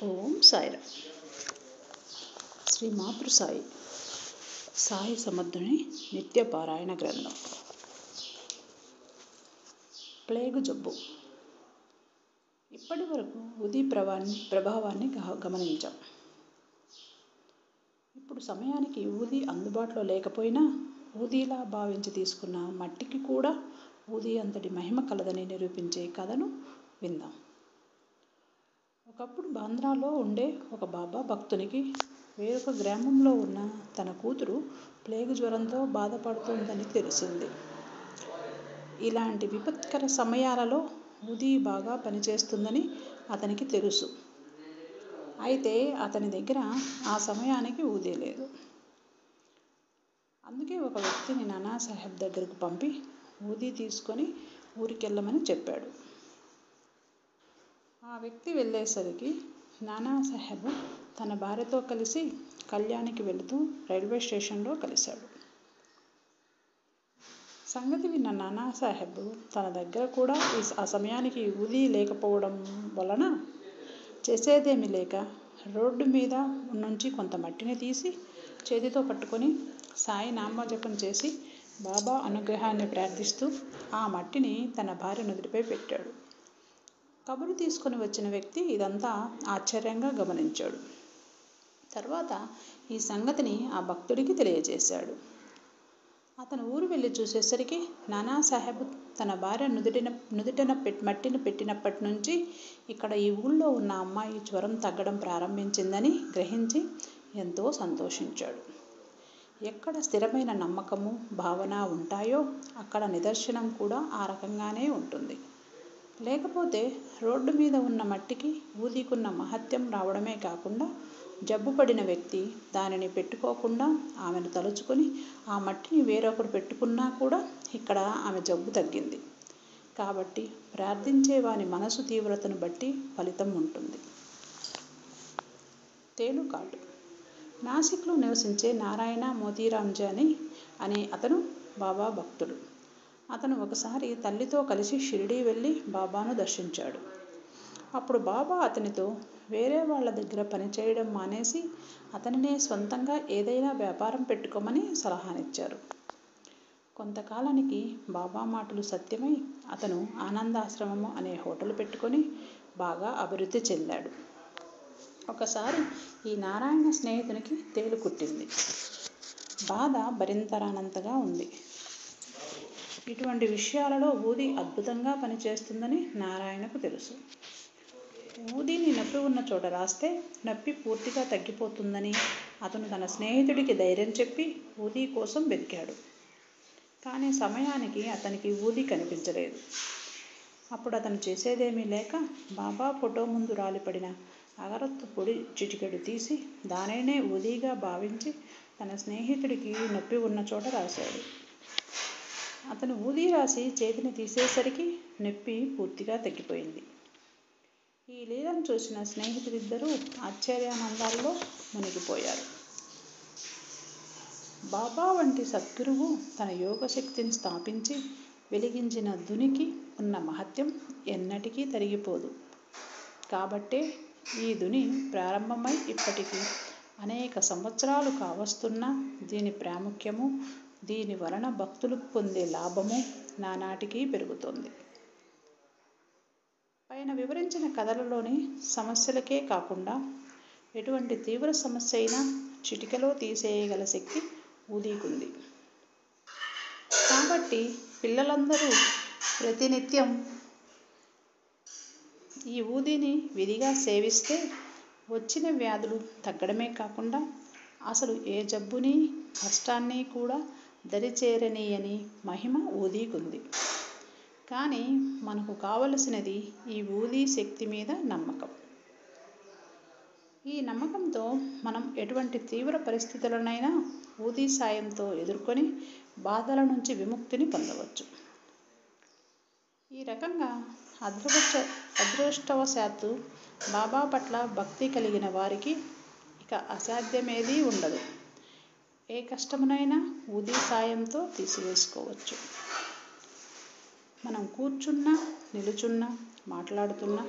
ఓం సాయిరామ్. శ్రీ మాతృ సాయి సాయి సమర్థుని నిత్య పారాయణ గ్రంథం. ప్లేగు జబ్బు. ఇప్పటి వరకు ఉదీ ప్రభావాన్ని గమనించాం. ఇప్పుడు సమయానికి ఊది అందుబాటులో లేకపోయినా ఊదీలా భావించి తీసుకున్న మట్టికి కూడా ఊది అంతటి మహిమ కలదని నిరూపించే కథను విందాం. ఒకప్పుడు బాంద్రాలో ఉండే ఒక బాబా భక్తునికి వేరొక గ్రామంలో ఉన్న తన కూతురు ప్లేగు జ్వరంతో బాధపడుతుందని తెలిసింది. ఇలాంటి విపత్కర సమయాలలో ఊది బాగా పనిచేస్తుందని అతనికి తెలుసు. అయితే అతని దగ్గర ఆ సమయానికి ఊది లేదు. అందుకే ఒక వ్యక్తిని నానాసాహెబ్ దగ్గరకు పంపి ఊది తీసుకొని ఊరికెళ్ళమని చెప్పాడు. ఆ వ్యక్తి వెళ్ళేసరికి నానాసాహెబ్ తన భార్యతో కలిసి కళ్యాణికి వెళుతూ రైల్వే స్టేషన్లో కలిశాడు. సంగతి విన్న నానాసాహెబ్ తన దగ్గర కూడా ఆ సమయానికి ఊది లేకపోవడం వలన చేసేదేమీ లేక రోడ్డు మీద నుంచి కొంత మట్టిని తీసి చేతితో పట్టుకొని సాయి నామజపం చేసి బాబా అనుగ్రహాన్ని ప్రార్థిస్తూ ఆ మట్టిని తన భార్య నుదుటిపై పెట్టాడు. కబురు తీసుకొని వచ్చిన వ్యక్తి ఇదంతా ఆశ్చర్యంగా గమనించాడు. తర్వాత ఈ సంగతిని ఆ భక్తుడికి తెలియజేశాడు. అతను ఊరు వెళ్ళి చూసేసరికి నానాసాహెబ్ తన భార్య నుదుటిన మట్టిని పెట్టినప్పటి నుంచి ఇక్కడ ఈ ఊళ్ళో ఉన్న అమ్మాయి జ్వరం తగ్గడం ప్రారంభించిందని గ్రహించి ఎంతో సంతోషించాడు. ఎక్కడ స్థిరమైన నమ్మకము, భావన ఉంటాయో అక్కడ నిదర్శనం కూడా ఆ రకంగానే ఉంటుంది. లేకపోతే రోడ్డు మీద ఉన్న మట్టికి ఊదికున్న మహత్యం రావడమే కాకుండా జబ్బు పడిన వ్యక్తి దానిని పెట్టుకోకుండా ఆమెను తలుచుకొని ఆ మట్టిని వేరొకరు పెట్టుకున్నా కూడా ఇక్కడ ఆమె జబ్బు తగ్గింది. కాబట్టి ప్రార్థించే వాని మనసు తీవ్రతను బట్టి ఫలితం ఉంటుంది. తేలుకాటు. నాసిక్లో నివసించే నారాయణ మోతీరాంజీ అనే అతను బాబా భక్తుడు. అతను ఒకసారి తల్లితో కలిసి షిరిడీ వెళ్ళి బాబాను దర్శించాడు. అప్పుడు బాబా అతనితో వేరే వాళ్ళ దగ్గర పనిచేయడం మానేసి అతనినే స్వంతంగా ఏదైనా వ్యాపారం పెట్టుకోమని సలహానిచ్చారు. కొంతకాలానికి బాబా మాటలు సత్యమై అతను ఆనందాశ్రమము అనే హోటల్ పెట్టుకొని బాగా అభివృద్ధి చెందాడు. ఒకసారి ఈ నారాయణ స్నేహితునికి తేలు కుట్టింది. బాధ భరించరానంతగా ఉంది. ఇటువంటి విషయాలలో ఊది అద్భుతంగా పనిచేస్తుందని నారాయణకు తెలుసు. ఊదిని నొప్పి ఉన్న చోట రాస్తే నొప్పి పూర్తిగా తగ్గిపోతుందని అతను తన స్నేహితుడికి ధైర్యం చెప్పి ఊది కోసం వెతికాడు. కానీ సమయానికి అతనికి ఊది కనిపించలేదు. అప్పుడు అతను చేసేదేమీ లేక బాబా ఫోటో ముందు రాలిపడిన అగరత్తు పొడి చిటికెడు తీసి దానినే ఊదిగా భావించి తన స్నేహితుడికి నొప్పి ఉన్న చోట రాశాడు. అతను ఊది రాసి చేతిని తీసేసరికి నొప్పి పూర్తిగా తగ్గిపోయింది. ఈ లీలను చూసిన స్నేహితులిద్దరూ ఆశ్చర్యానందాల్లో మునిగిపోయారు. బాబా వంటి సద్గురువు తన యోగశక్తిని స్థాపించి వెలిగించిన ధునికి ఉన్న మహత్యం ఎన్నటికీ తరిగిపోదు. కాబట్టే ఈ ధుని ప్రారంభమై ఇప్పటికి అనేక సంవత్సరాలు కావస్తున్నా దీని ప్రాముఖ్యము, దీని వలన భక్తులు పొందే లాభము నానాటికీ పెరుగుతోంది. పైన వివరించిన కథలలోని సమస్యలకే కాకుండా ఎటువంటి తీవ్ర సమస్య అయినా చిటికెలో తీసేయగల శక్తి ఊదీకుంది. కాబట్టి పిల్లలందరూ ప్రతినిత్యం ఈ ఊదిని విధిగా సేవిస్తే వచ్చిన వ్యాధులు తగ్గడమే కాకుండా అసలు ఏ జబ్బుని, కష్టాన్ని కూడా దరిచేరనీయని మహిమ ఊదీకుంది. కానీ మనకు కావలసినది ఈ ఊదీ శక్తి మీద నమ్మకం. ఈ నమ్మకంతో మనం ఎటువంటి తీవ్ర పరిస్థితులనైనా ఊదీ సాయంతో ఎదుర్కొని బాధల నుంచి విముక్తిని పొందవచ్చు. ఈ రకంగా అదృష్టవశాత్తు బాబా పట్ల భక్తి కలిగిన వారికి ఇక అసాధ్యమేదీ ఉండదు. ఏ కష్టమునైనా ఊదీ సాయంతో తీసివేసుకోవచ్చు. మనం కూర్చున్నా, నిలుచున్నా, మాట్లాడుతున్నా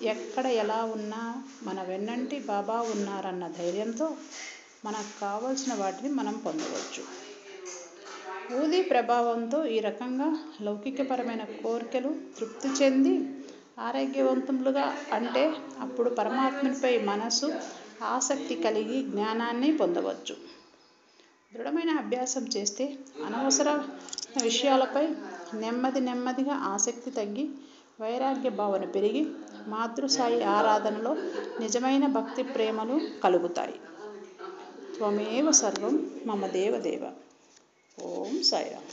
ఎక్కడ ఎలా ఉన్నా మన వెన్నంటి బాబా ఉన్నారన్న ధైర్యంతో మనకు కావలసిన వాటిని మనం పొందవచ్చు. ఊదీ ప్రభావంతో ఈ రకంగా లౌకికపరమైన కోరికలు తృప్తి చెంది ఆరోగ్యవంతులుగా అంటే అప్పుడు పరమాత్మనిపై మనసు ఆసక్తి కలిగి జ్ఞానాన్ని పొందవచ్చు. దృఢమైన అభ్యాసం చేస్తే అనవసర విషయాలపై నెమ్మదిగా ఆసక్తి తగ్గి వైరాగ్య భావన పెరిగి మాతృసాయి ఆరాధనలో నిజమైన భక్తి ప్రేమలు కలుగుతాయి. త్వమేవ సర్వం మమ దేవదేవ. ఓం సాయిరామ్.